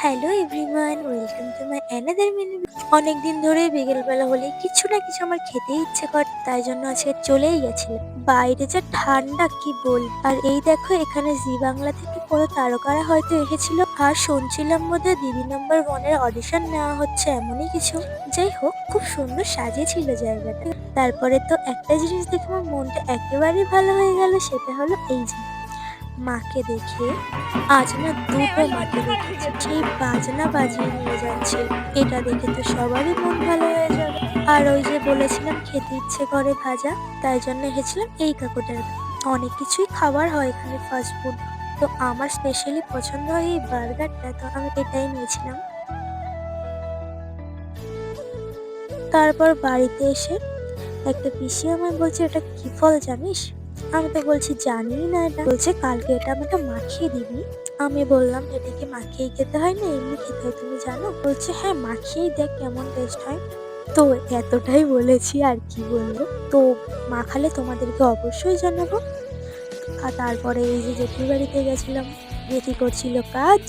Hello everyone, welcome to my another mini. অনেকদিন ধরে বিকেলবেলা হলে কিছু না কিছু আমার খেতে ইচ্ছে করে, তাই জন্য আজকে চলেই গেছিলাম। বাইরে যা ঠান্ডা কি বল। আর এই দেখো, এখানে জি বাংলা থেকে কোনো তারকারা হয়তো এসেছিল, আর শুনছিলাম বোধহয় দিদি নাম্বার ওয়ানের অডিশন নেওয়া হচ্ছে, এমনই কিছু। যাই হোক, খুব সুন্দর সাজিয়েছিল জায়গাটা। তারপরে তো একটা জিনিস দেখে আমার মনটা একেবারেই ভালো হয়ে গেল, সেটা হলো এই যে মাকে দেখে। আজ না দুটো মাকে দেখেছি, সেই বাজনা বাজিয়ে নিয়ে যাচ্ছে। এটা দেখে তো সবারই মন ভালো হয়ে যাবে। আর ওই যে বলেছিলাম খেতে ইচ্ছে করে ভাজা, তাই জন্য এসেছিলাম এই কাকুটার। অনেক কিছুই খাবার হয় এখানে, ফাস্ট ফুড। তো আমার স্পেশালি পছন্দ হয় এই বার্গারটা, তো আমি এটাই নিয়েছিলাম। তারপর বাড়িতে এসে একটা পিসি আমায় বলছে, এটা কি ফল জানিস? আমি তো বলছি জানি না। এটা বলছে কালকে এটা আমাকে মাখিয়ে দিবি। আমি বললাম এটা কি মাখিয়ে খেতে হয় না এমনি খেতে হয় তুমি জানো? বলছে হ্যাঁ, মাখিয়েই দেখ কেমন টেস্ট হয়। তো এতটাই বলেছি, আর কি বলবো। তো মাখালে তোমাদেরকে অবশ্যই জানাবো। আর তারপরে এই যে জেঠির বাড়িতে গেছিলাম, জেঠি করছিল কাজ।